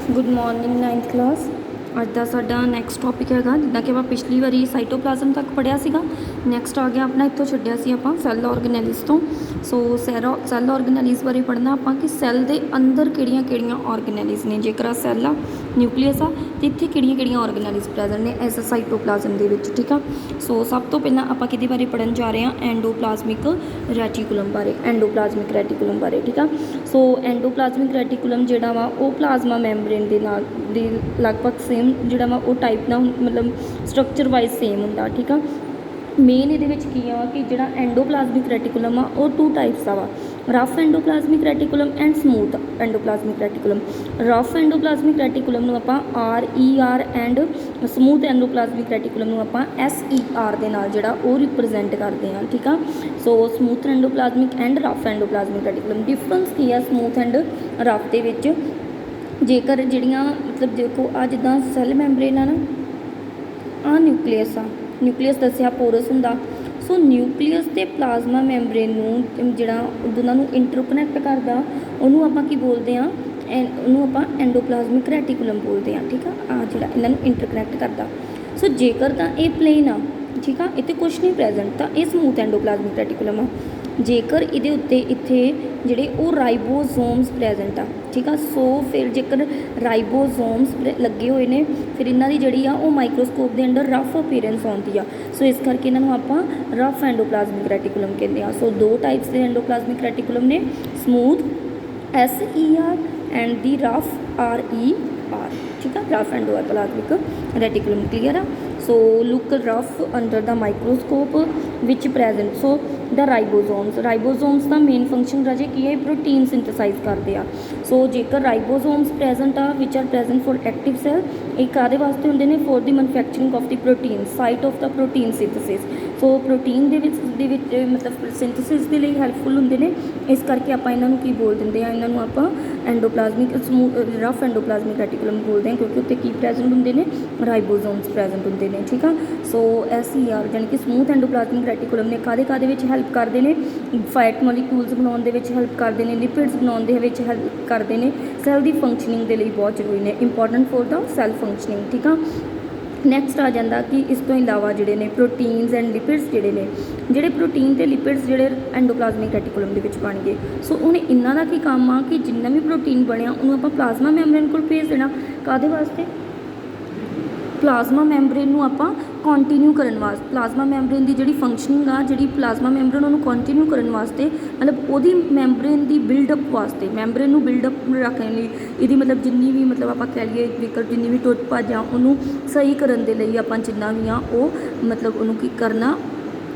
Good morning ninth class. ਅੱਜ ਦਾ ਸਾਡਾ next topic ਹੈਗਾ, ਜਿੱਦਾਂ ਕਿ ਆਪਾਂ ਪਿਛਲੀ ਵਾਰੀ ਸਾਈਟੋਪਲਾਜ਼ਮ ਤੱਕ ਪੜ੍ਹਿਆ ਸੀਗਾ। ਨੈਕਸਟ ਆ ਗਿਆ ਆਪਣਾ, ਇੱਥੋਂ ਛੱਡਿਆ ਸੀ ਆਪਾਂ ਸੈੱਲ ਔਰਗੇਨੈਲਿਸ ਤੋਂ। ਸੋ ਸੈੱਲ ਔਰਗੇਨੈਲਿਸ ਬਾਰੇ ਪੜ੍ਹਨਾ ਆਪਾਂ ਕਿ ਸੈੱਲ ਦੇ ਅੰਦਰ ਕਿਹੜੀਆਂ ਕਿਹੜੀਆਂ ਔਰਗੇਨੈਲਿਸ ਨੇ। ਜੇਕਰ ਆ ਸੈੱਲ ਆ, ਨਿਊਕਲੀਅਸ ਆ, ਅਤੇ ਇੱਥੇ ਕਿਹੜੀਆਂ ਕਿਹੜੀਆਂ ਔਰਗੇਨੈਲਿਸ ਪ੍ਰੈਜ਼ੈਂਟ ਨੇ ਇਸ ਸਾਈਟੋਪਲਾਜ਼ਮ ਦੇ ਵਿੱਚ, ਠੀਕ ਆ। ਸੋ ਸਭ ਤੋਂ ਪਹਿਲਾਂ ਆਪਾਂ ਕਿਹਦੇ ਬਾਰੇ ਪੜ੍ਹਨ ਜਾ ਰਹੇ ਹਾਂ, ਐਂਡੋਪਲਾਜ਼ਮਿਕ ਰੈਟੀਕੂਲਮ ਬਾਰੇ। ਐਂਡੋਪਲਾਜ਼ਮਿਕ ਰੈਟੀਕੂਲਮ ਬਾਰੇ, ਠੀਕ ਆ। ਸੋ ਐਂਡੋਪਲਾਜ਼ਮਿਕ ਰੈਟੀਕੂਲਮ ਜਿਹੜਾ ਵਾ ਉਹ ਪਲਾਜ਼ਮਾ ਮੈਂਬਰੇਨ ਦੇ ਨਾਲ ਦੀ ਲਗਭਗ ਸੇਮ ਜਿਹੜਾ ਵਾ ਉਹ ਟਾਈਪ ਨਾਲ ਮਤਲਬ ਸਟਰਕਚਰ ਵਾਈਜ਼ ਸੇਮ ਹੁੰਦਾ, ਠੀਕ ਆ। ਮੇਨ ਇਹਦੇ ਵਿੱਚ ਕੀ ਆ ਕਿ ਜਿਹੜਾ ਐਂਡੋਪਲਾਜ਼ਮਿਕ ਰੈਟੀਕੂਲਮ ਆ ਉਹ 2 ਟਾਈਪਸ ਦਾ ਵਾ, ਰਫ ਐਂਡੋਪਲਾਜ਼ਮਿਕ ਰੈਟੀਕੂਲਮ ਐਂਡ ਸਮੂਥ ਐਂਡੋਪਲਾਜ਼ਮਿਕ ਰੈਟੀਕੂਲਮ। ਰਫ ਐਂਡੋਪਲਾਜ਼ਮਿਕ ਰੈਟੀਕੂਲਮ ਨੂੰ ਆਪਾਂ RER ਐਂਡ ਸਮੂਥ ਐਂਡੋਪਲਾਜ਼ਮਿਕ ਰੈਟੀਕੂਲਮ ਨੂੰ ਆਪਾਂ SER ਦੇ ਨਾਲ ਜਿਹੜਾ ਉਹ ਰਿਪਰੈਜ਼ੈਂਟ ਕਰਦੇ ਹਾਂ, ਠੀਕ ਆ। ਸੋ ਸਮੂਥ ਐਂਡੋਪਲਾਜ਼ਮਿਕ ਐਂਡ ਰਫ ਐਂਡੋਪਲਾਜ਼ਮਿਕ ਰੈਟੀਕੂਲਮ ਡਿਫਰੈਂਸ ਕੀ ਆ ਸਮੂਥ ਐਂਡ ਰਫ ਦੇ ਵਿੱਚ। ਜੇਕਰ ਜਿਹੜੀਆਂ ਮਤਲਬ ਦੇਖੋ ਆ ਜਿੱਦਾਂ ਸੈੱਲ ਮੈਂਬਰੇਨ ਆ ਨਾ, ਆਹ ਨਿਊਕਲੀਅਸ ਆ, ਨਿਊਕਲੀਅਸ ਦੱਸਿਆ ਪੋਰਸ ਹੁੰਦਾ। ਸੋ ਨਿਊਕਲੀਅਸ ਅਤੇ ਪਲਾਜ਼ਮਾ ਮੈਂਬਰੇਨ ਨੂੰ ਜਿਹੜਾ ਦੋਨਾਂ ਨੂੰ ਇੰਟਰਕਨੈਕਟ ਕਰਦਾ ਉਹਨੂੰ ਆਪਾਂ ਕੀ ਬੋਲਦੇ ਹਾਂ, ਉਹਨੂੰ ਆਪਾਂ ਐਂਡੋਪਲਾਜ਼ਮਿਕ ਰੈਟੀਕੂਲਮ ਬੋਲਦੇ ਹਾਂ, ਠੀਕ ਆ। ਆ ਜਿਹੜਾ ਇਹਨਾਂ ਨੂੰ ਇੰਟਰਕਨੈਕਟ ਕਰਦਾ। ਸੋ ਜੇਕਰ ਤਾਂ ਇਹ ਪਲੇਨ ਆ, ਠੀਕ ਆ, ਇੱਥੇ ਕੁਛ ਨਹੀਂ ਪ੍ਰੈਜ਼ੈਂਟ, ਤਾਂ ਇਹ ਸਮੂਥ ਐਂਡੋਪਲਾਜ਼ਮਿਕ ਰੈਟੀਕੂਲਮ ਆ। ਜੇਕਰ ਇਹਦੇ ਉੱਤੇ ਇੱਥੇ ਜਿਹੜੇ ਉਹ ਰਾਈਬੋਜ਼ੋਮਸ ਪ੍ਰੈਜ਼ੈਂਟ ਆ, ਠੀਕ ਆ। ਸੋ ਫਿਰ ਜੇਕਰ ਰਾਈਬੋਜ਼ੋਮਸ ਲੱਗੇ ਹੋਏ ਨੇ, ਫਿਰ ਇਹਨਾਂ ਦੀ ਜਿਹੜੀ ਆ ਉਹ ਮਾਈਕਰੋਸਕੋਪ ਦੇ ਅੰਡਰ ਰਫ ਅਪੀਅਰੈਂਸ ਆਉਂਦੀ ਆ। ਸੋ ਇਸ ਕਰਕੇ ਇਹਨਾਂ ਨੂੰ ਆਪਾਂ ਰਫ ਐਂਡੋਪਲਾਜ਼ਮਿਕ ਰੈਟੀਕੂਲਮ ਕਹਿੰਦੇ ਆ। ਸੋ 2 ਟਾਈਪਸ ਦੇ ਐਂਡੋਪਲਾਜ਼ਮਿਕ ਰੈਟੀਕੂਲਮ ਨੇ, smooth SER and the rough RER, ਠੀਕ ਆ। ਰਫ ਐਂਡੋਪਲਾਜ਼ਮਿਕ ਰੈਟੀਕੂਲਮ, ਕਲੀਅਰ ਆ। ਸੋ ਲੁੱਕ ਰਫ ਅੰਡਰ ਦਾ ਮਾਈਕਰੋਸਕੋਪ ਵਿਚ ਪ੍ਰੈਜ਼ੈਂਟ। ਸੋ ਦਾ ਰਾਈਬੋਜ਼ੋਮਸ ਦਾ ਮੇਨ ਫੰਕਸ਼ਨ ਰਾਜੇ ਕੀ ਹੈ, ਪ੍ਰੋਟੀਨ ਸਿੰਥੇਸਾਈਜ਼ ਕਰਦੇ ਆ। ਸੋ ਜੇਕਰ ਰਾਈਬੋਜ਼ੋਮਸ ਪ੍ਰੈਜ਼ੈਂਟ ਆ ਵਿਚ are present for active cell, ਇਹ ਕਾਹਦੇ ਵਾਸਤੇ ਹੁੰਦੇ ਨੇ, for the manufacturing of the protein, site of the protein synthesis. So protein ਦੇ ਵਿੱਚ ਮਤਲਬ ਸਿੰਥੇਸਿਸ ਦੇ ਲਈ ਹੈਲਪਫੁਲ ਹੁੰਦੇ ਨੇ। ਇਸ ਕਰਕੇ ਆਪਾਂ ਇਹਨਾਂ ਨੂੰ ਕੀ ਬੋਲ ਦਿੰਦੇ ਆ, ਇਹਨਾਂ ਨੂੰ ਆਪਾਂ ਐਂਡੋਪਲਾਜ਼ਮਿਕ ਰਫ ਐਂਡੋਪਲਾਜ਼ਮਿਕ ਰੈਟੀਕੂਲਮ ਬੋਲਦੇ ਹਾਂ, ਕਿਉਂਕਿ ਉੱਤੇ ਕੀ ਪ੍ਰੈਜ਼ੈਂਟ ਹੁੰਦੇ ਨੇ, ਰਾਈਬੋਜ਼ੋਮਸ ਪ੍ਰੈਜ਼ੈਂਟ ਹੁੰਦੇ ਨੇ, ਠੀਕ ਆ। ਸੋ SER ਜਾਣੀ ਕਿ ਸਮੂਥ ਐਂਡੋਪਲਾਜ਼ਮਿਕ ਰੈਟੀਕੂਲਮ ਨੇ ਕਾਹਦੇ ਵਿੱਚ ਹੈਲਪ ਕਰਦੇ ਨੇ, ਫੈਟ ਮੋਲੀਕਿਊਲਸ ਬਣਾਉਣ ਦੇ ਵਿੱਚ ਹੈਲਪ ਕਰਦੇ ਨੇ, ਲਿਪਿਡਸ ਬਣਾਉਣ ਦੇ ਵਿੱਚ ਹੈਲਪ ਕਰਦੇ ਨੇ, ਸੈੱਲ ਦੀ ਫੰਕਸ਼ਨਿੰਗ ਦੇ ਲਈ ਬਹੁਤ ਜ਼ਰੂਰੀ ਨੇ, important for the cell functioning, ਠੀਕ ਆ। ਨੈਕਸਟ ਆ ਜਾਂਦਾ ਕਿ ਇਸ ਤੋਂ ਇਲਾਵਾ ਜਿਹੜੇ ਨੇ ਪ੍ਰੋਟੀਨਸ ਐਂਡ ਲਿਪਿਡਸ ਜਿਹੜੇ ਪ੍ਰੋਟੀਨ ਅਤੇ ਲਿਪਿਡਸ ਜਿਹੜੇ ਐਂਡੋਪਲਾਜ਼ਮਿਕ ਰੈਟੀਕੂਲਮ ਦੇ ਵਿੱਚ ਬਣ ਗਏ। ਸੋ ਹੁਣ ਇਹਨਾਂ ਦਾ ਕੀ ਕੰਮ ਆ ਕਿ ਜਿੰਨਾ ਵੀ ਪ੍ਰੋਟੀਨ ਬਣਿਆ ਉਹਨੂੰ ਆਪਾਂ ਪਲਾਜ਼ਮਾ ਮੈਂਬਰੇਨ ਕੋਲ ਭੇਜ ਦੇਣਾ। ਕਾਹਦੇ ਵਾਸਤੇ, ਪਲਾਜ਼ਮਾ ਮੈਂਬਰੇਨ ਨੂੰ ਆਪਾਂ ਕੰਟੀਨਿਊ ਕਰਨ ਵਾਸਤੇ, ਪਲਾਜ਼ਮਾ ਮੈਂਬਰੇਨ ਦੀ ਜਿਹੜੀ ਫੰਕਸ਼ਨਿੰਗ ਆ, ਜਿਹੜੀ ਪਲਾਜ਼ਮਾ ਮੈਂਬਰੇਨ ਉਹਨੂੰ ਕੰਟੀਨਿਊ ਕਰਨ ਵਾਸਤੇ, ਮਤਲਬ ਉਹਦੀ ਮੈਂਬਰੇਨ ਦੀ ਬਿਲਡਅਪ ਵਾਸਤੇ, ਮੈਂਬਰੇਨ ਨੂੰ ਬਿਲਡਅਪ ਰੱਖਣ ਲਈ, ਇਹਦੀ ਮਤਲਬ ਜਿੰਨੀ ਵੀ ਮਤਲਬ ਆਪਾਂ ਕਹਿ ਲਈਏ ਜੇਕਰ ਜਿੰਨੀ ਵੀ ਟੁੱਟ ਭੱਜ ਆ ਉਹਨੂੰ ਸਹੀ ਕਰਨ ਦੇ ਲਈ ਆਪਾਂ ਜਿੰਨਾ ਵੀ ਆ ਉਹ ਮਤਲਬ ਉਹਨੂੰ ਕੀ ਕਰਨਾ,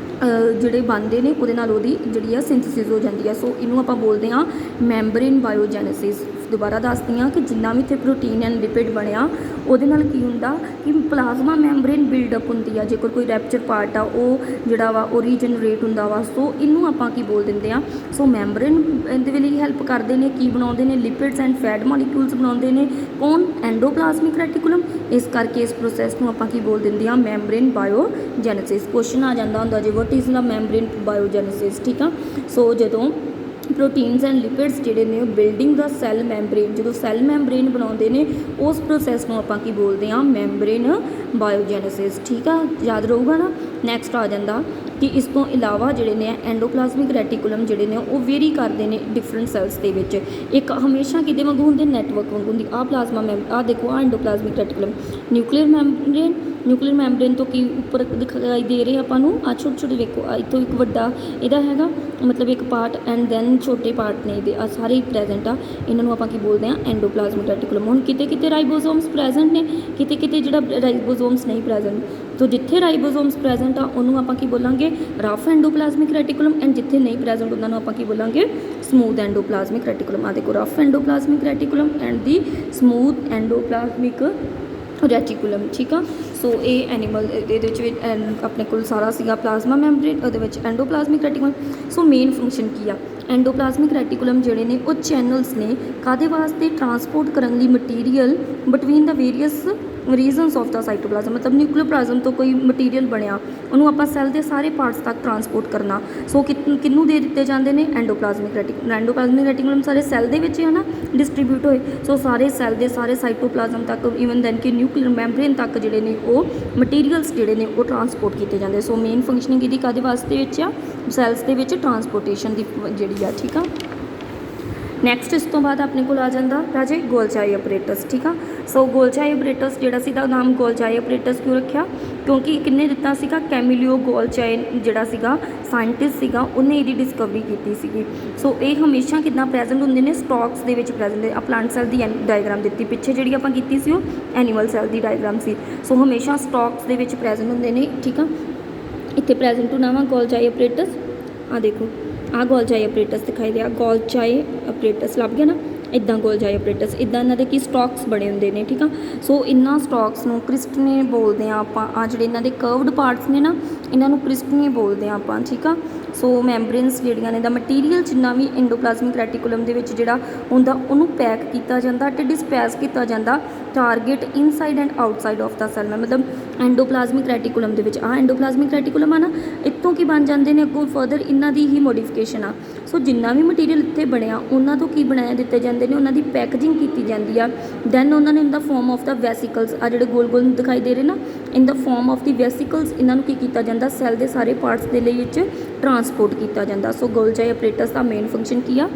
ਜਿਹੜੇ ਬਣਦੇ ਨੇ ਉਹਦੇ ਨਾਲ ਉਹਦੀ ਜਿਹੜੀ ਆ ਸਿੰਥੇਸਿਸ ਹੋ ਜਾਂਦੀ ਆ। ਸੋ ਇਹਨੂੰ ਆਪਾਂ ਬੋਲਦੇ ਹਾਂ ਮੈਂਬਰੇਨ ਬਾਇਓਜੈਨੇਸਿਸ। ਦੁਬਾਰਾ ਦੱਸਦੀ ਹਾਂ ਕਿ ਜਿੰਨਾ ਵੀ ਇੱਥੇ ਪ੍ਰੋਟੀਨ ਐਂਡ ਲਿਪਿਡ ਬਣਿਆ ਉਹਦੇ ਨਾਲ ਕੀ ਹੁੰਦਾ ਕਿ ਪਲਾਜ਼ਮਾ ਮੈਂਬਰੇਨ ਬਿਲਡਅਪ ਹੁੰਦੀ ਆ। ਜੇਕਰ ਕੋਈ ਰੈਪਚਰ ਪਾਰਟ ਆ ਉਹ ਜਿਹੜਾ ਵਾ ਉਹ ਰੀਜਨਰੇਟ ਹੁੰਦਾ ਵਾ। ਸੋ ਇਹਨੂੰ ਆਪਾਂ ਕੀ ਬੋਲ ਦਿੰਦੇ ਆ, ਸੋ ਮੈਂਬਰੇਨ ਇਹਦੇ ਲਈ ਹੈਲਪ ਕਰਦੇ ਨੇ, ਕੀ ਬਣਾਉਂਦੇ ਨੇ, ਲਿਪਿਡਸ ਐਂਡ ਫੈਟ ਮੋਲੀਕਿਊਲਸ ਬਣਾਉਂਦੇ ਨੇ, ਕੌਣ, ਐਂਡੋਪਲਾਜ਼ਮਿਕ ਰੈਟੀਕੂਲਮ। ਇਸ ਕਰਕੇ ਇਸ ਪ੍ਰੋਸੈਸ ਨੂੰ ਆਪਾਂ ਕੀ ਬੋਲ ਦਿੰਦੇ ਆ, ਮੈਂਬਰੇਨ ਬਾਇਓਜੈਨੇਸਿਸ। ਕੁਐਸਚਨ ਆ ਜਾਂਦਾ ਹੁੰਦਾ ਜੀ, ਵਟ ਇਜ਼ ਦਾ ਮੈਂਬਰੇਨ ਬਾਇਓਜੈਨੇਸਿਸ, ਠੀਕ ਆ। ਸੋ ਜਦੋਂ ਪ੍ਰੋਟੀਨਸ ਐਂਡ ਲਿਪਿਡਸ ਜਿਹੜੇ ਨੇ ਬਿਲਡਿੰਗ ਦਾ ਸੈੱਲ ਮੈਂਬਰੇਨ, ਜਦੋਂ ਸੈੱਲ ਮੈਂਬਰੇਨ ਬਣਾਉਂਦੇ ਨੇ ਉਸ ਪ੍ਰੋਸੈਸ ਨੂੰ ਆਪਾਂ ਕੀ ਬੋਲਦੇ ਹਾਂ, ਮੈਂਬਰੇਨ ਬਾਇਓਜੈਨੇਸਿਸ, ਠੀਕ ਆ। ਯਾਦ ਰਹੂਗਾ ਨਾ। ਨੈਕਸਟ ਆ ਜਾਂਦਾ ਕਿ ਇਸ ਤੋਂ ਇਲਾਵਾ ਜਿਹੜੇ ਨੇ ਐਂਡੋਪਲਾਜ਼ਮਿਕ ਰੈਟੀਕੂਲਮ ਜਿਹੜੇ ਨੇ ਉਹ ਵੇਰੀ ਕਰਦੇ ਨੇ ਡਿਫਰੈਂਟ ਸੈਲਸ ਦੇ ਵਿੱਚ। ਇੱਕ ਹਮੇਸ਼ਾ ਕਿਹਦੇ ਵਾਂਗੂ ਹੁੰਦੇ, ਨੈਟਵਰਕ ਵਾਂਗੂ ਹੁੰਦੀ। ਆਹ ਪਲਾਜ਼ਮਾ ਆਹ ਦੇਖੋ, ਆਹ ਐਂਡੋਪਲਾਜ਼ਮਿਕ ਰੈਟੀਕੂਲਮ, ਨਿਊਕਲੀਅਰ ਮੈਂਬਰੇਨ ਤੋਂ ਕੀ ਉੱਪਰ ਦਿਖਾਈ ਦੇ ਰਹੇ ਆਪਾਂ ਨੂੰ, ਆਹ ਛੋਟੇ ਛੋਟੇ ਵੇਖੋ, ਇੱਥੋਂ ਇੱਕ ਵੱਡਾ ਇਹਦਾ ਹੈਗਾ ਮਤਲਬ ਇੱਕ ਪਾਰਟ ਐਂਡ ਦੈਨ ਛੋਟੇ ਪਾਰਟ ਨੇ ਇਹਦੇ, ਆ ਸਾਰੇ ਹੀ ਪ੍ਰੈਜ਼ੈਂਟ ਆ। ਇਹਨਾਂ ਨੂੰ ਆਪਾਂ ਕੀ ਬੋਲਦੇ ਹਾਂ, ਐਂਡੋਪਲਾਜ਼ਮਿਕ ਰੈਟੀਕੂਲਮ। ਹੁਣ ਕਿਤੇ ਕਿਤੇ ਰਾਈਬੋਜ਼ੋਮਸ ਪ੍ਰੈਜ਼ੈਂਟ ਨੇ, ਕਿਤੇ ਕਿਤੇ ਜਿਹੜਾ ਰਾਈਬੋਜ਼ੋਮਸ ਨਹੀਂ ਪ੍ਰੈਜ਼ੈਂਟ। ਤੋ ਜਿੱਥੇ ਰਾਈਬੋਜ਼ੋਮਸ ਪ੍ਰੈਜ਼ੈਂਟ ਆ ਉਹਨੂੰ ਆਪਾਂ ਕੀ ਬੋਲਾਂਗੇ, ਰਫ ਐਂਡੋਪਲਾਜ਼ਮਿਕ ਰੈਟੀਕੂਲਮ, ਐਂਡ ਜਿੱਥੇ ਨਹੀਂ ਪ੍ਰੈਜ਼ੈਂਟ ਉਹਨਾਂ ਨੂੰ ਆਪਾਂ ਕੀ ਬੋਲਾਂਗੇ, ਸਮੂਥ ਐਂਡੋਪਲਾਜ਼ਮਿਕ ਰੈਟੀਕੂਲਮ। ਆ ਦੇਖੋ, ਰਫ ਐਂਡੋਪਲਾਜ਼ਮਿਕ ਰੈਟੀਕੂਲਮ ਐਂਡ ਦੀ ਸਮੂਥ ਐਂਡੋਪਲਾਜ਼ਮਿਕ ਰੈਟੀਕੂਲਮ, ਠੀਕ ਆ। ਸੋ ਇਹ ਐਨੀਮਲ ਇਹਦੇ ਵਿੱਚ ਵੀ ਆਪਣੇ ਕੋਲ ਸਾਰਾ ਸੀਗਾ ਪਲਾਜ਼ਮਾ ਮੈਂਬਰੇਨ, ਉਹਦੇ ਵਿੱਚ ਐਂਡੋਪਲਾਜ਼ਮਿਕ ਰੈਟੀਕੂਲਮ। ਸੋ ਮੇਨ ਫੰਕਸ਼ਨ ਕੀ ਆ, ਐਂਡੋਪਲਾਜ਼ਮਿਕ ਰੈਟੀਕੂਲਮ ਜਿਹੜੇ ਨੇ ਉਹ ਚੈਨਲਸ ਨੇ ਕਾਹਦੇ ਵਾਸਤੇ, ਟਰਾਂਸਪੋਰਟ ਕਰਨ ਲਈ material between the various reasons of the cytoplasm, मतलब ਨਿਊਕਲੀਓਪਲਾਜ਼ਮ ਤੋਂ ਕੋਈ ਮਟੀਰੀਅਲ ਬਣਿਆ ਉਹਨੂੰ ਆਪਾਂ ਸੈੱਲ ਦੇ ਸਾਰੇ ਪਾਰਟਸ ਤੱਕ ਟਰਾਂਸਪੋਰਟ ਕਰਨਾ। ਸੋ ਕਿਹਨੂੰ ਦੇ ਦਿੱਤੇ ਜਾਂਦੇ ਨੇ? ਐਂਡੋਪਲਾਜ਼ਮਿਕ ਰੈਟੀਕੂਲਮ। ਐਂਡੋਪਲਾਜ਼ਮਿਕ ਰੈਟੀਕੂਲਮ ਸਾਰੇ ਸੈੱਲ ਦੇ ਵਿੱਚ ਹੈ ਨਾ ਡਿਸਟਰੀਬਿਊਟ ਹੋਏ। ਸੋ ਸਾਰੇ ਸੈੱਲ ਦੇ ਸਾਰੇ ਸਾਈਟੋਪਲਾਜ਼ਮ ਤੱਕ ਈਵਨ ਦੈਨ ਕਿ ਨਿਊਕਲੀਅਰ ਮੈਂਬਰੇਨ ਤੱਕ ਜਿਹੜੇ ਨੇ ਉਹ ਮਟੀਰੀਅਲਸ ਜਿਹੜੇ ਨੇ ਉਹ ਟਰਾਂਸਪੋਰਟ ਕੀਤੇ ਜਾਂਦੇ। ਸੋ ਮੇਨ ਫੰਕਸ਼ਨਿੰਗ ਇਹਦੀ ਕਾਹਦੇ ਵਾਸਤੇ ਵਿੱਚ ਆ? ਸੈੱਲਸ ਦੇ ਵਿੱਚ ਟਰਾਂਸਪੋਰਟੇਸ਼ਨ ਦੀ ਜਿਹੜੀ ਆ। ਠੀਕ ਆ, ਨੈਕਸਟ ਇਸ ਤੋਂ ਬਾਅਦ ਆਪਣੇ ਕੋਲ ਆ ਜਾਂਦਾ ਰਾਜੇ ਗੋਲਜਾਈ ਆਪਰੇਟਸ। ਠੀਕ ਆ, ਸੋ ਗੋਲਜਾਈ ਆਪਰੇਟਸ ਜਿਹੜਾ ਸੀ ਦਾ ਨਾਮ ਗੋਲਜਾਈ ਆਪਰੇਟਸ ਕਿਉਂ ਰੱਖਿਆ? ਕਿਉਂਕਿ ਕਿੰਨੇ ਦਿੱਤਾ ਸੀਗਾ? ਕੈਮੀਲੀਓ ਗੋਲਜਾਈ ਜਿਹੜਾ ਸੀਗਾ ਸਾਇੰਟਿਸਟ ਸੀਗਾ, ਉਹਨੇ ਇਹਦੀ ਡਿਸਕਵਰੀ ਕੀਤੀ ਸੀਗੀ। ਸੋ ਇਹ ਹਮੇਸ਼ਾ ਕਿੱਦਾਂ ਪ੍ਰੈਜ਼ੈਂਟ ਹੁੰਦੇ ਨੇ? ਸਟਾਕਸ ਦੇ ਵਿੱਚ ਪ੍ਰੈਜ਼ੈਂਟ। ਆ ਪਲਾਂਟ ਸੈੱਲ ਦੀ ਡਾਇਗਰਾਮ ਦਿੱਤੀ ਪਿੱਛੇ ਜਿਹੜੀ ਆਪਾਂ ਕੀਤੀ ਸੀ ਉਹ ਐਨੀਮਲ ਸੈੱਲ ਦੀ ਡਾਇਗਰਾਮ ਸੀ। ਸੋ ਹਮੇਸ਼ਾ ਸਟਾਕਸ ਦੇ ਵਿੱਚ ਪ੍ਰੈਜ਼ੈਂਟ ਹੁੰਦੇ ਨੇ। ਠੀਕ ਆ, ਇੱਥੇ ਪ੍ਰੈਜ਼ੈਂਟ ਹੋਣਾ ਵਾ ਗੋਲਜਾਈ ਆਪਰੇਟਸ। ਆ ਦੇਖੋ ਆ ਗੋਲਜਾਈ ਆਪਰੇਟਸ ਦਿਖਾਈ ਦਿਆ, ਗੋਲਜਾਈ ਆਪਰੇਟਸ ਲੱਭ ਗਿਆ ਨਾ, ਇੱਦਾਂ ਗੋਲਜਾਈ ਆਪਰੇਟਸ, ਇੱਦਾਂ ਇਹਨਾਂ ਦੇ ਕੀ ਸਟਾਕਸ ਬਣੇ ਹੁੰਦੇ ਨੇ। ਠੀਕ ਆ, ਸੋ ਇਹਨਾਂ ਸਟਾਕਸ ਨੂੰ ਕ੍ਰਿਸਟਨੇ ਬੋਲਦੇ ਆ ਆਪਾਂ। ਆ ਜਿਹੜੇ ਇਹਨਾਂ ਦੇ ਕਰਵਡ ਪਾਰਟਸ ਨੇ ਨਾ ਇਹਨਾਂ ਨੂੰ ਕ੍ਰਿਸਟਨੇ ਬੋਲਦੇ ਆ ਆਪਾਂ। ਠੀਕ ਆ, ਸੋ ਮੈਂਬਰੇਨਸ ਜਿਹੜੀਆਂ ਨੇ ਦਾ ਮਟੀਰੀਅਲ ਜਿੰਨਾ ਵੀ ਐਂਡੋਪਲਾਜ਼ਮਿਕ ਰੈਟੀਕੂਲਮ ਦੇ ਵਿੱਚ ਜਿਹੜਾ ਹੁੰਦਾ ਉਹਨੂੰ ਪੈਕ ਕੀਤਾ ਜਾਂਦਾ ਅਤੇ ਡਿਸਪੈਸ ਕੀਤਾ ਜਾਂਦਾ target inside and outside of the cell. ਮਤਲਬ ਐਂਡੋਪਲਾਜ਼ਮਿਕ ਰੈਟੀਕੂਲਮ ਦੇ ਵਿੱਚ ਆ ਐਂਡੋਪਲਾਜ਼ਮਿਕ ਰੈਟੀਕੂਲਮ ਆ ਨਾ, ਇੱਥੋਂ ਕੀ ਬਣ ਜਾਂਦੇ ਨੇ ਅੱਗੋਂ ਫਰਦਰ ਇਹਨਾਂ ਦੀ ਹੀ ਮੋਡੀਫਿਕੇਸ਼ਨ ਆ। ਸੋ ਜਿੰਨਾ ਵੀ ਮਟੀਰੀਅਲ ਇੱਥੇ ਬਣਿਆ ਉਹਨਾਂ ਤੋਂ ਕੀ ਬਣਾਇਆ ਦਿੱਤੇ ਜਾਂਦੇ ਨੇ, ਉਹਨਾਂ ਦੀ ਪੈਕੇਜਿੰਗ ਕੀਤੀ ਜਾਂਦੀ ਆ। ਦੈਨ ਉਹਨਾਂ ਨੇ ਇਨ ਦਾ ਫਾਰਮ ਆਫ ਦਾ ਵੈਸੀਕਲਸ, ਆ ਜਿਹੜੇ ਗੋਲ ਗੋਲ ਦਿਖਾਈ ਦੇ ਰਹੇ ਨਾ, ਇਨ ਦਾ ਫਾਰਮ ਆਫ ਦੀ ਵੈਸੀਕਲਸ ਇਹਨਾਂ ਨੂੰ ਕੀ ਕੀਤਾ ਜਾਂਦਾ? ਸੈੱਲ ਦੇ ਸਾਰੇ ਪਾਰਟਸ ਦੇ ਲਈ ਵਿੱਚ ਟਰਾਂਸਪੋਰਟ ਕੀਤਾ ਜਾਂਦਾ। ਸੋ ਗੋਲਜਾਈ ਆਪਰੇਟਸ ਦਾ ਮੇਨ ਫੰਕਸ਼ਨ ਕੀ ਆ?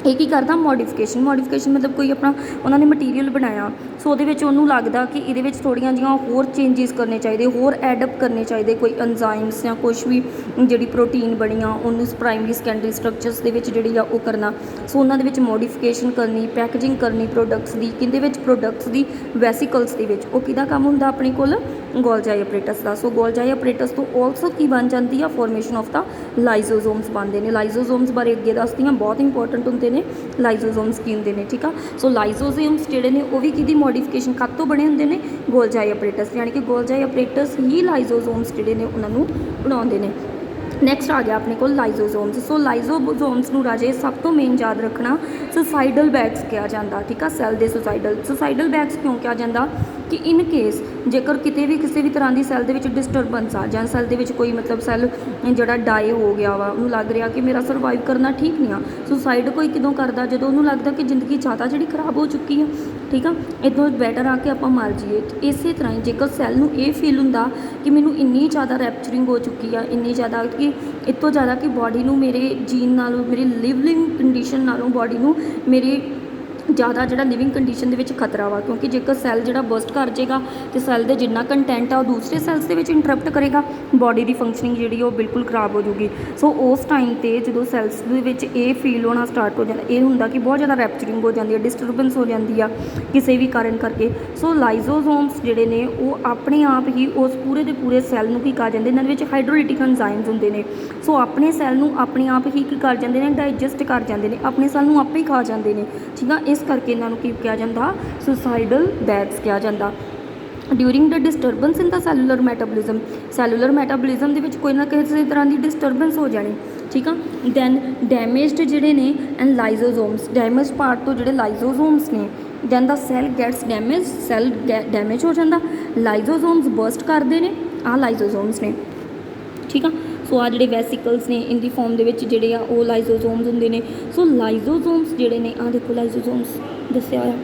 ਇਹ ਕੀ ਕਰਦਾ? ਮੋਡੀਫਿਕੇਸ਼ਨ। ਮੋਡੀਫਿਕੇਸ਼ਨ ਮਤਲਬ ਕੋਈ ਆਪਣਾ ਉਹਨਾਂ ਨੇ ਮਟੀਰੀਅਲ ਬਣਾਇਆ, ਸੋ ਉਹਦੇ ਵਿੱਚ ਉਹਨੂੰ ਲੱਗਦਾ ਕਿ ਇਹਦੇ ਵਿੱਚ ਥੋੜ੍ਹੀਆਂ ਜਿਹੀਆਂ ਹੋਰ ਚੇਂਜਿਸ ਕਰਨੇ ਚਾਹੀਦੇ, ਹੋਰ ਐਡਅਪ ਕਰਨੇ ਚਾਹੀਦੇ, ਕੋਈ ਐਨਜ਼ਾਈਮਸ ਜਾਂ ਕੁਛ ਵੀ ਜਿਹੜੀ ਪ੍ਰੋਟੀਨ ਬਣੀ ਆ ਉਹਨੂੰ ਪ੍ਰਾਇਮਰੀ ਸੈਕੰਡਰੀ ਸਟਰਕਚਰਸ ਦੇ ਵਿੱਚ ਜਿਹੜੀ ਆ ਉਹ ਕਰਨਾ। ਸੋ ਉਹਨਾਂ ਦੇ ਵਿੱਚ ਮੋਡੀਫਿਕੇਸ਼ਨ ਕਰਨੀ, ਪੈਕੇਜਿੰਗ ਕਰਨੀ ਪ੍ਰੋਡਕਟਸ ਦੀ, ਕਿਹਦੇ ਵਿੱਚ? ਪ੍ਰੋਡਕਟਸ ਦੀ ਵੈਸੀਕਲਸ ਦੇ ਵਿੱਚ। ਉਹ ਕਿਹਦਾ ਕੰਮ ਹੁੰਦਾ ਆਪਣੇ ਕੋਲ? ਗੋਲਜਾਈ ਆਪਰੇਟਸ ਦਾ। ਸੋ ਗੋਲਜਾਈ ਆਪਰੇਟਸ ਤੋਂ ਆਲਸੋ ਕੀ ਬਣ ਜਾਂਦੀ ਆ? ਫੋਰਮੇਸ਼ਨ ਆਫ ਦਾ ਲਾਈਜ਼ੋਜ਼ੋਮਸ ਬਣਦੇ ਨੇ। ਲਾਈਜ਼ੋਜ਼ੋਮਸ ਬਾਰੇ ਅੱਗੇ ਦੱਸਦੀ ਹਾਂ, ਬਹੁਤ ਇੰਪੋਰਟੈਂਟ ਹੁੰਦੇ ਨੇ ਲਾਈਜ਼ੋਜ਼ੋਮਸ ਕੀ ਹੁੰਦੇ ਨੇ। ਠੀਕ ਆ, ਸੋ ਲਾਈਜ਼ੋਜ਼ੋਮਸ ਜਿਹੜੇ ਨੇ ਉਹ ਵੀ ਕਿਹਦੀ ਮੋਡੀਫਿਕੇਸ਼ਨ ਕਦ ਤੋਂ ਬਣੇ ਹੁੰਦੇ ਨੇ? ਗੋਲਜਾਈ ਆਪਰੇਟਸ, ਯਾਨੀ ਕਿ ਗੋਲਜਾਈ ਆਪਰੇਟਸ ਹੀ ਲਾਈਜ਼ੋਜ਼ੋਮਸ ਜਿਹੜੇ ਨੇ ਉਹਨਾਂ ਨੂੰ ਬਣਾਉਂਦੇ ਨੇ। ਨੈਕਸਟ ਆ ਗਿਆ ਆਪਣੇ ਕੋਲ ਲਾਈਜ਼ੋਜ਼ੋਮਸ। ਸੋ ਲਾਈਜ਼ੋਜ਼ੋਮਸ ਨੂੰ ਰਾਜੇ ਸਭ ਤੋਂ ਮੇਨ ਯਾਦ ਰੱਖਣਾ ਸੁਸਾਈਡਲ ਬੈਗਸ ਕਿਹਾ ਜਾਂਦਾ। ਠੀਕ ਆ, ਸੈੱਲ ਦੇ ਸੁਸਾਈਡਲ ਬੈਗਸ ਕਿਉਂ ਕਿਹਾ ਜਾਂਦਾ? ਕਿ ਇਨ ਕੇਸ ਜੇਕਰ ਕਿਤੇ ਵੀ ਕਿਸੇ ਵੀ ਤਰ੍ਹਾਂ ਦੀ ਸੈੱਲ ਦੇ ਵਿੱਚ ਡਿਸਟਰਬੈਂਸ ਆ ਜਾਂ ਸੈੱਲ ਦੇ ਵਿੱਚ ਕੋਈ ਮਤਲਬ ਸੈੱਲ ਜਿਹੜਾ ਡਾਈ ਹੋ ਗਿਆ ਵਾ, ਉਹਨੂੰ ਲੱਗ ਰਿਹਾ ਕਿ ਮੇਰਾ ਸਰਵਾਈਵ ਕਰਨਾ ਠੀਕ ਨਹੀਂ ਆ। ਸੁਸਾਈਡ ਕੋਈ ਕਿਦੋਂ ਕਰਦਾ? ਜਦੋਂ ਉਹਨੂੰ ਲੱਗਦਾ ਕਿ ਜ਼ਿੰਦਗੀ ਜ਼ਿਆਦਾ ਜਿਹੜੀ ਖਰਾਬ ਹੋ ਚੁੱਕੀ ਆ। ਠੀਕ ਆ, ਇੱਦੋਂ ਬੈਟਰ ਆ ਕੇ ਆਪਾਂ ਮਰ ਜਾਈਏ। ਇਸੇ ਤਰ੍ਹਾਂ ਹੀ ਜੇਕਰ ਸੈੱਲ ਨੂੰ ਇਹ ਫੀਲ ਹੁੰਦਾ ਕਿ ਮੈਨੂੰ ਇੰਨੀ ਜ਼ਿਆਦਾ ਰੈਪਚਰਿੰਗ ਹੋ ਚੁੱਕੀ ਆ, ਇੰਨੀ ਜ਼ਿਆਦਾ ਕਿ ਇਹ ਤੋਂ ਜ਼ਿਆਦਾ ਕਿ ਬਾਡੀ ਨੂੰ ਮੇਰੇ ਜੀਣ ਨਾਲੋਂ, ਮੇਰੀ ਲਿਵਿੰਗ ਕੰਡੀਸ਼ਨ ਨਾਲੋਂ ਬਾਡੀ ਨੂੰ ਮੇਰੀ ਜ਼ਿਆਦਾ ਜਿਹੜਾ ਲਿਵਿੰਗ ਕੰਡੀਸ਼ਨ ਦੇ ਵਿੱਚ ਖਤਰਾ ਵਾ। ਕਿਉਂਕਿ ਜੇਕਰ ਸੈੱਲ ਜਿਹੜਾ ਬਰਸਟ ਕਰ ਜਾਏਗਾ ਅਤੇ ਸੈੱਲ ਦੇ ਜਿੰਨਾ ਕੰਟੈਂਟ ਆ ਉਹ ਦੂਸਰੇ ਸੈੱਲਸ ਦੇ ਵਿੱਚ ਇੰਟਰਪਟ ਕਰੇਗਾ, ਬਾਡੀ ਦੀ ਫੰਕਸ਼ਨਿੰਗ ਜਿਹੜੀ ਉਹ ਬਿਲਕੁਲ ਖਰਾਬ ਹੋ ਜੂਗੀ। ਸੋ ਉਸ ਟਾਈਮ 'ਤੇ ਜਦੋਂ ਸੈੱਲਸ ਦੇ ਵਿੱਚ ਇਹ ਫੀਲ ਹੋਣਾ ਸਟਾਰਟ ਹੋ ਜਾਂਦਾ, ਇਹ ਹੁੰਦਾ ਕਿ ਬਹੁਤ ਜ਼ਿਆਦਾ ਰੈਪਚਰਿੰਗ ਹੋ ਜਾਂਦੀ ਹੈ, ਡਿਸਟਰਬੈਂਸ ਹੋ ਜਾਂਦੀ ਆ ਕਿਸੇ ਵੀ ਕਾਰਨ ਕਰਕੇ। ਸੋ ਲਾਈਜ਼ੋਜ਼ੋਮਸ ਜਿਹੜੇ ਨੇ ਉਹ ਆਪਣੇ ਆਪ ਹੀ ਉਸ ਪੂਰੇ ਦੇ ਪੂਰੇ ਸੈੱਲ ਨੂੰ ਕੀ ਕਰ ਜਾਂਦੇ, ਇਹਨਾਂ ਦੇ ਵਿੱਚ ਹਾਈਡਰੋਲਿਟਿਕ ਐਨਜ਼ਾਈਮਸ ਹੁੰਦੇ ਨੇ। ਸੋ ਆਪਣੇ ਸੈੱਲ ਨੂੰ ਆਪਣੇ ਆਪ ਹੀ ਕੀ ਕਰ ਜਾਂਦੇ ਨੇ? ਡਾਈਜੈਸਟ ਕਰ ਜਾਂਦੇ ਨੇ, ਆਪਣੇ ਸੈੱਲ ਨੂੰ ਆਪੇ ਹੀ ਖਾ ਜਾਂਦੇ ਨੇ। ਠੀਕ ਆ, ਇਸ ਕਰਕੇ ਇਹਨਾਂ ਨੂੰ ਕੀ ਕਿਹਾ ਜਾਂਦਾ? ਸੁਸਾਈਡਲ ਬੈਗਸ ਕਿਹਾ ਜਾਂਦਾ। ਡਿਊਰਿੰਗ ਦ ਡਿਸਟਰਬੈਂਸ ਇਨ ਦਾ ਸੈਲੂਲਰ ਮੈਟਾਬੋਲਿਜ਼ਮ ਦੇ ਵਿੱਚ ਕੋਈ ਨਾ ਕਿਸੇ ਤਰ੍ਹਾਂ ਦੀ ਡਿਸਟਰਬੈਂਸ ਹੋ ਜਾਣੀ। ਠੀਕ ਆ, ਦੈਨ ਡੈਮੇਜਡ ਜਿਹੜੇ ਨੇ ਐਂਡ ਲਾਈਜ਼ੋਜ਼ੋਮਸ, ਡੈਮੇਜ ਪਾਰਟ ਤੋਂ ਜਿਹੜੇ ਲਾਈਜ਼ੋਜ਼ੋਮਸ ਨੇ, then the cell gets damage, cell damage ਹੋ ਜਾਂਦਾ, ਲਾਈਜ਼ੋਜ਼ੋਮਸ ਬਰਸਟ ਕਰਦੇ ਨੇ। ਆਹ ਲਾਈਜ਼ੋਜ਼ੋਮਸ ਨੇ। ਠੀਕ ਆ, ਸੋ ਆ ਜਿਹੜੇ ਵੈਸੀਕਲਸ ਨੇ ਇਨ ਦੀ ਫਾਰਮ ਦੇ ਵਿੱਚ ਜਿਹੜੇ ਆ ਉਹ ਲਾਈਜ਼ੋਜ਼ੋਮਸ ਹੁੰਦੇ ਨੇ। ਸੋ ਲਾਈਜ਼ੋਜ਼ੋਮਸ ਜਿਹੜੇ ਨੇ, ਆਹ ਦੇਖੋ ਲਾਈਜ਼ੋਜ਼ੋਮਸ ਦੱਸਿਆ ਹੋਇਆ,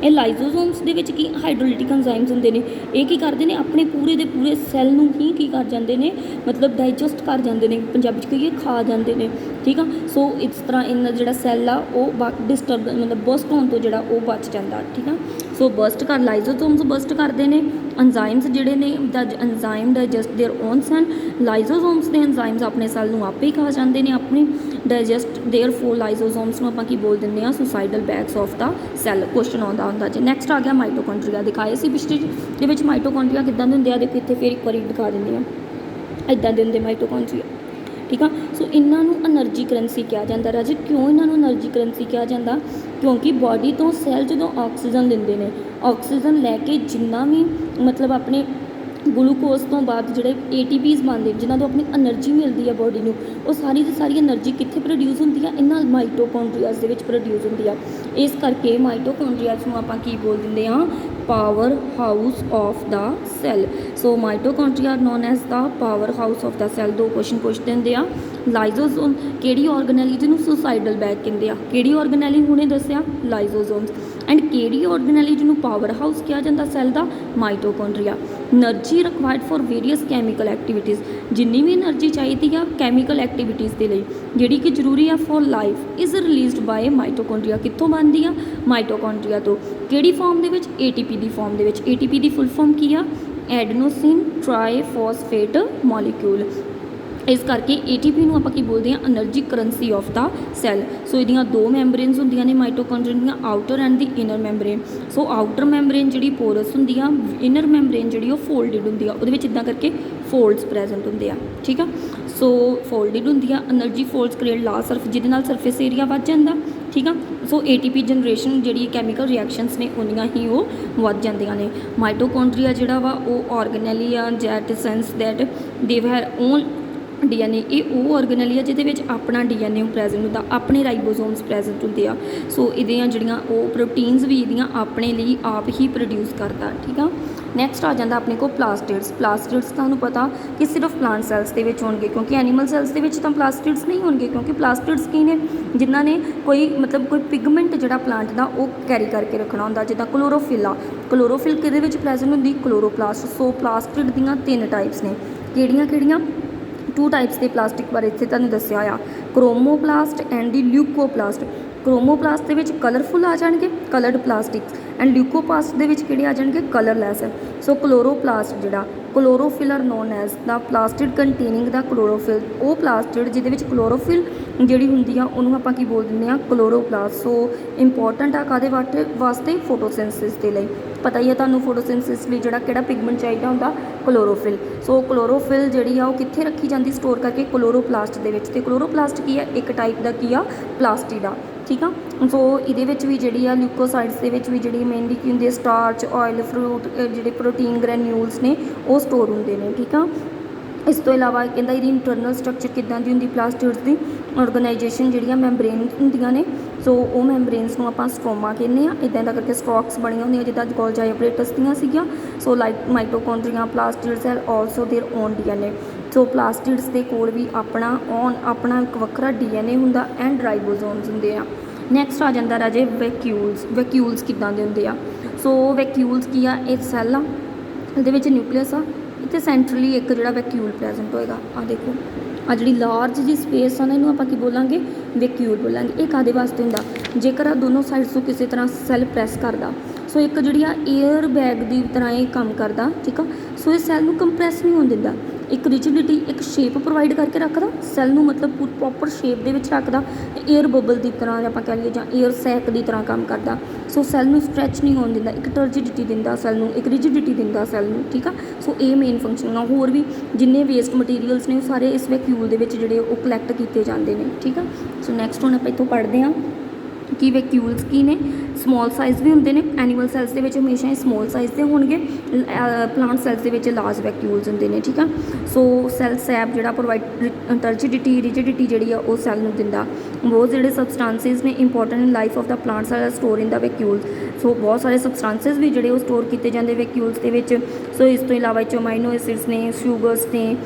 ਇਹ ਲਾਈਜ਼ੋਜ਼ੋਮਸ ਦੇ ਵਿੱਚ ਕੀ ਹਾਈਡਰੋਲਿਟਿਕ ਐਨਜ਼ਾਈਮਸ ਹੁੰਦੇ ਨੇ। ਇਹ ਕੀ ਕਰਦੇ ਨੇ? ਆਪਣੇ ਪੂਰੇ ਦੇ ਪੂਰੇ ਸੈੱਲ ਨੂੰ ਹੀ ਕੀ ਕਰ ਜਾਂਦੇ ਨੇ? ਮਤਲਬ ਡਾਈਜੈਸਟ ਕਰ ਜਾਂਦੇ ਨੇ, ਪੰਜਾਬੀ 'ਚ ਕਹੀਏ ਖਾ ਜਾਂਦੇ ਨੇ। ਠੀਕ ਆ, ਸੋ ਇਸ ਤਰ੍ਹਾਂ ਇਹਨਾਂ ਜਿਹੜਾ ਸੈੱਲ ਆ ਉਹ ਮਤਲਬ ਬਰਸਟ ਹੋਣ ਤੋਂ ਜਿਹੜਾ ਉਹ ਬਚ ਜਾਂਦਾ। ਠੀਕ ਆ, ਸੋ ਲਾਈਜ਼ੋਜ਼ੋਮਸ ਬਰਸਟ ਕਰਦੇ ਨੇ। ਐਨਜ਼ਾਈਮਸ ਜਿਹੜੇ ਨੇ enzyme digest their own cell, lysosomes ਦੇ ਐਨਜ਼ਾਈਮਸ ਆਪਣੇ ਸੈੱਲ ਨੂੰ ਆਪੇ ਹੀ ਖਾ ਜਾਂਦੇ ਨੇ, ਆਪਣੀ ਡਾਈਜੈਸਟ ਦੇਅਰ ਫੋਰ ਲਾਈਜ਼ੋਜ਼ੋਮਸ ਨੂੰ ਆਪਾਂ ਕੀ ਬੋਲ ਦਿੰਦੇ ਹਾਂ? Suicidal bags of the cell. Question ਆਉਂਦਾ ਹੁੰਦਾ ਜੀ। ਨੈਕਸਟ ਆ ਗਿਆ ਮਾਈਟੋਕੌਂਡਰੀਆ। ਦਿਖਾਏ ਸੀ ਪਿਛਲੇ ਦੇ ਵਿੱਚ ਮਾਈਟੋਕੌਂਡਰੀਆ ਕਿੱਦਾਂ ਦੇ ਹੁੰਦੇ ਆ, ਦੇਖੋ ਇੱਥੇ ਫਿਰ ਇੱਕ ਵਾਰੀ ਦਿਖਾ ਦਿੰਦੇ ਹਾਂ, ਇੱਦਾਂ ਦੇ ਹੁੰਦੇ ਮਾਈਟੋਕੌਂਡਰੀਆ। ਠੀਕ ਆ, ਸੋ ਇਹਨਾਂ ਨੂੰ ਐਨਰਜੀ ਕਰੰਸੀ ਕਿਹਾ ਜਾਂਦਾ। ਰਾਜੇ ਕਿਉਂ ਇਹਨਾਂ ਨੂੰ ਐਨਰਜੀ ਕਰੰਸੀ ਕਿਹਾ ਜਾਂਦਾ? ਕਿਉਂਕਿ ਬਾਡੀ ਤੋਂ ਸੈੱਲ ਜਦੋਂ ਆਕਸੀਜਨ ਲੈਂਦੇ ਨੇ, ਆਕਸੀਜਨ ਲੈ ਕੇ ਜਿੰਨਾ ਵੀ ਮਤਲਬ ਆਪਣੇ ਗਲੂਕੋਜ਼ ਤੋਂ ਬਾਅਦ ਜਿਹੜੇ ATPs ਬਣਦੇ ਜਿਨ੍ਹਾਂ ਤੋਂ ਆਪਣੀ એનર્ਜੀ ਮਿਲਦੀ ਹੈ ਬੋਡੀ ਨੂੰ, ਉਹ ਸਾਰੀ ਦੀ ਸਾਰੀ એનર્ਜੀ ਕਿੱਥੇ ਪ੍ਰੋਡਿਊਸ ਹੁੰਦੀ ਆ? ਇਹਨਾਂ ਮਾਈਟੋਕੌਂਡਰੀਆਜ਼ ਦੇ ਵਿੱਚ ਪ੍ਰੋਡਿਊਸ ਹੁੰਦੀ ਆ। ਇਸ ਕਰਕੇ ਮਾਈਟੋਕੌਂਡਰੀਆਜ਼ ਨੂੰ ਆਪਾਂ ਕੀ ਬੋਲ ਦਿੰਦੇ ਹਾਂ? Powerhouse of the cell. So mitochondria are known as the powerhouse of the cell. 2 question ਪੁੱਛ ਦਿੰਦੇ ਆ। ਲਾਈਜ਼ੋਸੋਮ ਕਿਹੜੀ ਆਰਗੇਨੈਲੀ ਜਿਹਨੂੰ ਸੁਸਾਈਡਲ ਬੈਗ ਕਹਿੰਦੇ ਆ? ਕਿਹੜੀ ਆਰਗੇਨੈਲੀ ਹੁਣੇ ਦੱਸਿਆ? ਲਾਈਜ਼ੋਸੋਮਸ। ਐਂਡ ਕਿਹੜੀ ਆਰਗੇਨੈਲੀ ਜਿਹਨੂੰ ਪਾਵਰ ਹਾਊਸ ਕਿਹਾ ਜਾਂਦਾ ਸੈੱਲ ਦਾ? Mitochondria. Energy required for various chemical activities, ਜਿੰਨੀ ਵੀ એનર્ਜੀ ਚਾਹੀਦੀ ਆ ਕੈਮੀਕਲ ਐਕਟੀਵਿਟੀਜ਼ ਦੇ ਲਈ ਜਿਹੜੀ ਕਿ ਜ਼ਰੂਰੀ ਆ for life is released by mitochondria. ਕਿੱਥੋਂ ਬਣਦੀ ਆ? ਮਾਈਟੋਕੌਂਡਰੀਆ ਤੋਂ। ਕਿਹੜੀ ਫਾਰਮ ਦੇ ਵਿੱਚ? ATP ਦੀ ਫਾਰਮ ਦੇ ਵਿੱਚ। ATP ਦੀ ਫੁੱਲ ਫਾਰਮ ਕੀ ਆ? Adenosine triphosphate molecule. ਇਸ ਕਰਕੇ ATP ਨੂੰ ਆਪਾਂ ਕੀ ਬੋਲਦੇ ਹਾਂ? Energy currency of the cell. So ਇਹਦੀਆਂ 2 ਮੈਂਬਰੇਨਸ ਹੁੰਦੀਆਂ ਨੇ ਮਾਈਟੋਕੌਂਡਰੀਆ ਦੀਆਂ, outer and the inner membrane. So outer membrane ਜਿਹੜੀ ਪੋਰਸ ਹੁੰਦੀ ਆ, ਇਨਰ ਮੈਂਬਰੇਨ ਜਿਹੜੀ ਉਹ ਫੋਲਡਡ ਹੁੰਦੀ ਆ, ਉਹਦੇ ਵਿੱਚ ਇੱਦਾਂ ਕਰਕੇ ਫੋਲਡਸ ਪ੍ਰੈਜ਼ੈਂਟ ਹੁੰਦੇ ਆ, ਠੀਕ ਆ। ਸੋ ਫੋਲਡਡ ਹੁੰਦੀ ਆ, એનર્ਜੀ ਫੋਲਡਸ ਕ੍ਰੀਏਟ ਲਾਰਜ ਸਰਫੇਸ, ਜਿਹਦੇ ਨਾਲ ਸਰਫੇਸ ਏਰੀਆ ਵੱਧ ਜਾਂਦਾ, ਠੀਕ ਆ। ਸੋ ATP ਜਨਰੇਸ਼ਨ ਜਿਹੜੀ ਕੈਮੀਕਲ ਰਿਐਕਸ਼ਨਸ ਨੇ ਉਨੀਆਂ ਹੀ ਉਹ ਵੱਧ ਜਾਂਦੀਆਂ ਨੇ। ਮਾਈਟੋਕੌਂਡਰੀਆ ਜਿਹੜਾ ਵਾ ਉਹ ਆਰਗੇਨੈਲੀ ਆ ਜੈਟ ਸੈਂਸ that they have own DNA। ਇਹ ਉਹ ਆਰਗੇਨੈਲੀ ਆ ਜਿਹਦੇ ਵਿੱਚ ਆਪਣਾ DNA ਪ੍ਰੈਜ਼ੈਂਟ ਹੁੰਦਾ, ਆਪਣੇ ਰਾਈਬੋਸੋਮਸ ਪ੍ਰੈਜ਼ੈਂਟ ਹੁੰਦੇ ਆ। ਸੋ ਇਹਦੀਆਂ ਜਿਹੜੀਆਂ ਉਹ ਪ੍ਰੋਟੀਨਸ ਵੀ ਇਹਦੀਆਂ ਆਪਣੇ ਲਈ ਆਪ ਹੀ ਪ੍ਰੋਡਿਊਸ ਕਰਦਾ, ਠੀਕ ਆ। ਨੈਕਸਟ ਆ ਜਾਂਦਾ ਆਪਣੇ ਕੋਲ ਪਲਾਸਟਿਡਸ। ਪਲਾਸਟਿਡਸ ਤੁਹਾਨੂੰ ਪਤਾ ਕਿ ਸਿਰਫ ਪਲਾਂਟ ਸੈਲਸ ਦੇ ਵਿੱਚ ਹੋਣਗੇ, ਕਿਉਂਕਿ ਐਨੀਮਲ ਸੈਲਸ ਦੇ ਵਿੱਚ ਤਾਂ ਪਲਾਸਟਿਡਸ ਨਹੀਂ ਹੋਣਗੇ, ਕਿਉਂਕਿ ਪਲਾਸਟਿਡਸ ਕੀ ਨੇ? ਜਿਨ੍ਹਾਂ ਨੇ ਕੋਈ ਕੋਈ ਪਿਗਮੈਂਟ ਜਿਹੜਾ ਪਲਾਂਟ ਦਾ ਉਹ ਕੈਰੀ ਕਰਕੇ ਰੱਖਣਾ ਹੁੰਦਾ, ਜਿੱਦਾਂ ਕਲੋਰੋਫਿਲ ਆ। ਕਲੋਰੋਫਿਲ ਕਿਹਦੇ ਵਿੱਚ ਪ੍ਰੈਜ਼ੈਂਟ ਹੁੰਦੀ? ਕਲੋਰੋਪਲਾਸਟ। ਸੋ ਪਲਾਸਟਿਡ ਦੀਆਂ 3 ਟਾਈਪਸ ਨੇ। ਕਿਹੜੀਆਂ ਕਿਹੜੀਆਂ? 2 ਟਾਈਪਸ ਦੇ ਪਲਾਸਟਿਕ ਬਾਰੇ ਇੱਥੇ ਤੁਹਾਨੂੰ ਦੱਸਿਆ ਆ, ਕ੍ਰੋਮੋਪਲਾਸਟ ਐਂਡ ਦੀ ਲਿਊਕੋਪਲਾਸਟ। ਕ੍ਰੋਮੋਪਲਾਸਟ ਦੇ ਵਿੱਚ ਕਲਰਫੁੱਲ ਆ ਜਾਣਗੇ, ਕਲਰਡ ਪਲਾਸਟਿਕਸ, ਐਂਡ ਲਿਊਕੋਪਲਾਸਟ ਦੇ ਵਿੱਚ ਕਿਹੜੇ ਆ ਜਾਣਗੇ? ਕਲਰਲੈਸ। ਸੋ ਕਲੋਰੋਪਲਾਸਟ ਜਿਹੜਾ chlorophyll are known as the plastid containing the chlorophyll. ਉਹ ਪਲਾਸਟਿਡ ਜਿਹਦੇ ਵਿੱਚ ਕਲੋਰੋਫਿਲ ਜਿਹੜੀ ਹੁੰਦੀ ਆ ਉਹਨੂੰ ਆਪਾਂ ਕੀ ਬੋਲ ਦਿੰਦੇ ਆ? ਕਲੋਰੋਪਲਾਸਟ। ਸੋ ਇੰਪੋਰਟੈਂਟ ਆ ਕਾਹਦੇ ਵਾਸਤੇ? ਫੋਟੋਸਿੰਥਸਿਸ ਦੇ ਲਈ। ਪਤਾ ਹੀ ਆ ਤੁਹਾਨੂੰ ਫੋਟੋਸਿੰਥਸਿਸ ਲਈ ਜਿਹੜਾ ਕਿਹੜਾ ਪਿਗਮੈਂਟ ਚਾਹੀਦਾ ਹੁੰਦਾ? ਕਲੋਰੋਫਿਲ। ਸੋ ਕਲੋਰੋਫਿਲ ਜਿਹੜੀ ਆ ਉਹ ਕਿੱਥੇ ਰੱਖੀ ਜਾਂਦੀ ਸਟੋਰ ਕਰਕੇ? ਕਲੋਰੋਪਲਾਸਟ ਦੇ ਵਿੱਚ। ਤੇ ਕਲੋਰੋਪਲਾਸਟ ਕੀ ਆ? ਇੱਕ ਟਾਈਪ ਦਾ ਕੀ ਆ? ਪਲਾਸਟਿਡ ਆ, ਠੀਕ ਆ। ਸੋ ਇਹਦੇ ਵਿੱਚ ਵੀ ਜਿਹੜੀ ਆ ਲਿਊਕੋਸਾਈਡਸ ਦੇ ਵਿੱਚ ਵੀ ਜਿਹੜੀ ਮੇਨਲੀ ਕੀ ਹੁੰਦੀ ਹੈ? ਸਟਾਰਚ, ਆਇਲ, ਫਰੂਟ, ਜਿਹੜੇ ਪ੍ਰੋਟੀਨ ਗ੍ਰੈਨਿਊਲਸ ਨੇ ਉਹ ਸਟੋਰ ਹੁੰਦੇ ਨੇ, ਠੀਕ ਆ। ਇਸ ਤੋਂ ਇਲਾਵਾ ਕਹਿੰਦਾ ਇਹਦੀ ਇੰਟਰਨਲ ਸਟਰਕਚਰ ਕਿੱਦਾਂ ਦੀ ਹੁੰਦੀ? ਪਲਾਸਟਿਡਸ ਦੀ ਆਰਗੇਨਾਈਜੇਸ਼ਨ ਜਿਹੜੀਆਂ ਮੈਂਬਰੇਨ ਹੁੰਦੀਆਂ ਨੇ, ਸੋ ਉਹ ਮੈਂਬਰੇਨਸ ਨੂੰ ਆਪਾਂ ਸਟ੍ਰੋਮਾ ਕਹਿੰਦੇ ਆ। ਇੱਦਾਂ ਦਾ ਕਰਕੇ ਸਟ੍ਰੋਕਸ ਬਣੀਆਂ ਹੁੰਦੀਆਂ ਜਿੱਦਾਂ ਗੋਲਜਾਈ ਆਪਰੇਟਸ ਦੀਆਂ ਸੀਗੀਆਂ। So like mitochondria plastids have also their own DNA। So plastids ਦੇ ਕੋਲ ਵੀ ਆਪਣਾ ਇੱਕ ਵੱਖਰਾ DNA ਹੁੰਦਾ ਐਂਡ ਰਾਈਬੋਸੋਮਸ ਹੁੰਦੇ ਆ। ਨੈਕਸਟ ਆ ਜਾਂਦਾ ਰਾਜੇ ਵੈਕਿਊਲਸ। ਵੈਕਿਊਲਸ ਕਿੱਦਾਂ ਦੇ ਹੁੰਦੇ ਆ? ਸੋ ਵੈਕਿਊਲਸ ਕੀ ਆ? ਇਹ ਸੈੱਲ ਆ, ਇਹਦੇ ਵਿੱਚ ਨਿਊਕਲੀਅਸ ਆ, ਇੱਥੇ ਸੈਂਟਰਲੀ ਇੱਕ ਜਿਹੜਾ ਵੈਕਿਊਲ ਪ੍ਰੈਜ਼ੈਂਟ ਹੋਏਗਾ। ਆ ਦੇਖੋ, ਆ ਜਿਹੜੀ ਲਾਰਜ ਜੀ ਸਪੇਸ ਆ ਨਾ ਇਹਨੂੰ ਆਪਾਂ ਕੀ ਬੋਲਾਂਗੇ? ਵੈਕਿਊਲ ਬੋਲਾਂਗੇ। ਇਹ ਕਾਹਦੇ ਵਾਸਤੇ ਹੁੰਦਾ? ਜੇਕਰ ਆ ਦੋਨੋਂ ਸਾਈਡਸ ਤੋਂ ਕਿਸੇ ਤਰ੍ਹਾਂ ਸੈੱਲ ਪ੍ਰੈਸ ਕਰਦਾ, ਸੋ ਇੱਕ ਜਿਹੜੀ ਆ ਏਅਰ ਬੈਗ ਦੀ ਤਰ੍ਹਾਂ ਇਹ ਕੰਮ ਕਰਦਾ, ਠੀਕ ਆ। ਸੋ ਇਹ ਸੈੱਲ ਨੂੰ ਕੰਪਰੈਸ ਨਹੀਂ ਹੋਣ ਦਿੰਦਾ, ਇੱਕ ਰਿਜਿਡਿਟੀ, ਇੱਕ ਸ਼ੇਪ ਪ੍ਰੋਵਾਈਡ ਕਰਕੇ ਰੱਖਦਾ ਸੈੱਲ ਨੂੰ, ਮਤਲਬ ਪ੍ਰੋਪਰ ਸ਼ੇਪ ਦੇ ਵਿੱਚ ਰੱਖਦਾ। ਏਅਰ ਬਬਲ ਦੀ ਤਰ੍ਹਾਂ ਆਪਾਂ ਕਹਿ ਲਈਏ, ਜਾਂ ਏਅਰ ਸੈਕ ਦੀ ਤਰ੍ਹਾਂ ਕੰਮ ਕਰਦਾ। ਸੋ ਸੈੱਲ ਨੂੰ ਸਟਰੈਚ ਨਹੀਂ ਹੋਣ ਦਿੰਦਾ, ਇੱਕ ਟਰਜਿਡਿਟੀ ਦਿੰਦਾ ਸੈੱਲ ਨੂੰ, ਇੱਕ ਰਿਜਿਡਿਟੀ ਦਿੰਦਾ ਸੈੱਲ ਨੂੰ, ਠੀਕ ਆ। ਸੋ ਇਹ ਮੇਨ ਫੰਕਸ਼ਨ ਆ। ਹੋਰ ਵੀ ਜਿੰਨੇ ਵੇਸਟ ਮਟੀਰੀਅਲਸ ਨੇ ਉਹ ਸਾਰੇ ਇਸ ਵੈਕਿਊਲ ਦੇ ਵਿੱਚ ਜਿਹੜੇ ਉਹ ਕਲੈਕਟ ਕੀਤੇ ਜਾਂਦੇ ਨੇ, ਠੀਕ ਆ। ਸੋ ਨੈਕਸਟ ਹੁਣ ਆਪਾਂ ਇੱਥੋਂ ਪੜ੍ਹਦੇ ਹਾਂ ਕਿ ਵੈਕਿਊਲਸ ਕੀ ਨੇ। ਸਮੋਲ ਸਾਈਜ਼ ਵੀ ਹੁੰਦੇ ਨੇ, ਐਨੀਮਲ ਸੈਲਸ ਦੇ ਵਿੱਚ ਹਮੇਸ਼ਾ ਹੀ ਸਮੋਲ ਸਾਈਜ਼ ਦੇ ਹੋਣਗੇ, ਪਲਾਂਟ ਸੈਲਸ ਦੇ ਵਿੱਚ ਲਾਰਜ ਵੈਕਿਊਲਸ ਹੁੰਦੇ ਨੇ, ਠੀਕ ਆ। ਸੋ ਸੈਲ ਸੈਪ ਜਿਹੜਾ ਪ੍ਰੋਵਾਈਡ ਟਰਜਿਡਿਟੀ, ਰਿਜਿਡਿਟੀ ਜਿਹੜੀ ਆ ਉਹ ਸੈੱਲ ਨੂੰ ਦਿੰਦਾ। ਬਹੁਤ ਜਿਹੜੇ ਸਬਸਟਾਂਸਿਸ ਨੇ important in life of the plant cell store in the vacuoles. So ਬਹੁਤ ਸਾਰੇ ਸਬਸਟਾਂਸਿਸ ਵੀ ਜਿਹੜੇ ਉਹ ਸਟੋਰ ਕੀਤੇ ਜਾਂਦੇ ਵੈਕਿਊਲਸ ਦੇ ਵਿੱਚ। ਸੋ ਇਸ ਤੋਂ ਇਲਾਵਾ ਅਮਾਈਨੋ ਐਸਿਡਸ ਨੇ, ਸ਼ੂਗਰਸ ਨੇ,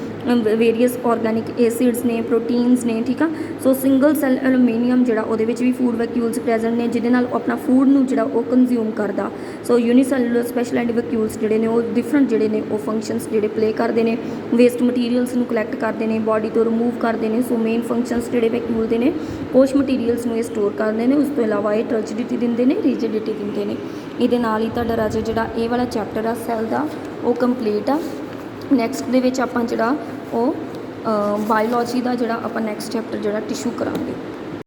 ਵੇਰੀਅਸ ਆਰਗੈਨਿਕ ਐਸਿਡਸ ਨੇ, ਪ੍ਰੋਟੀਨਸ ਨੇ, ਠੀਕ ਆ। ਸੋ ਸਿੰਗਲ ਸੈਲ ਐਲੂਮੀਨੀਅਮ ਜਿਹੜਾ ਉਹਦੇ ਵਿੱਚ ਵੀ ਫੂਡ ਵੈਕਿਊਲਸ ਪ੍ਰੈਜ਼ੈਂਟ ਨੇ, ਜਿਹਦੇ ਨਾਲ ਉਹ ਆਪਣਾ ਫੂਡ ਨੂੰ ਜਿਹੜਾ ਉਹ ਕੰਜ਼ਿਊਮ ਕਰਦਾ। ਸੋ ਯੂਨੀਸੈਲੂਲਰ ਸਪੈਸ਼ਲ ਐਂਡ ਵੈਕਿਊਲਸ ਜਿਹੜੇ ਨੇ ਉਹ ਡਿਫਰੈਂਟ ਜਿਹੜੇ ਨੇ ਉਹ ਫੰਕਸ਼ਨਸ ਜਿਹੜੇ ਪਲੇ ਕਰਦੇ ਨੇ। ਵੇਸਟ ਮਟੀਰੀਅਲਸ ਨੂੰ ਕਲੈਕਟ ਕਰਦੇ ਨੇ, ਬਾਡੀ ਤੋਂ ਰਿਮੂਵ ਕਰਦੇ ਨੇ। ਸੋ ਮੇਨ ਫੰਕਸ਼ਨਸ ਜਿਹੜੇ ਵੈਕਿਊਲ ਦੇ ਨੇ, ਕੁਛ ਮਟੀਰੀਅਲਸ ਨੂੰ ਇਹ ਸਟੋਰ ਕਰਦੇ ਨੇ। ਉਸ ਤੋਂ ਇਲਾਵਾ ਇਹ ਟਰਜਿਡਿਟੀ ਦਿੰਦੇ ਨੇ, ਰਿਜਿਡਿਟੀ ਦਿੰਦੇ ਨੇ। ਇਹਦੇ ਨਾਲ ਹੀ ਤੁਹਾਡਾ ਰਾਜਾ ਜਿਹੜਾ ਇਹ ਵਾਲਾ ਚੈਪਟਰ ਆ ਸੈੱਲ ਦਾ ਉਹ ਕੰਪਲੀਟ ਆ। ਨੈਕਸਟ ਦੇ ਵਿੱਚ ਆਪਾਂ ਜਿਹੜਾ ਉਹ ਬਾਇਓਲੋਜੀ ਦਾ ਜਿਹੜਾ ਆਪਾਂ ਨੈਕਸਟ ਚੈਪਟਰ ਜਿਹੜਾ ਟਿਸ਼ੂ ਕਰਾਂਗੇ।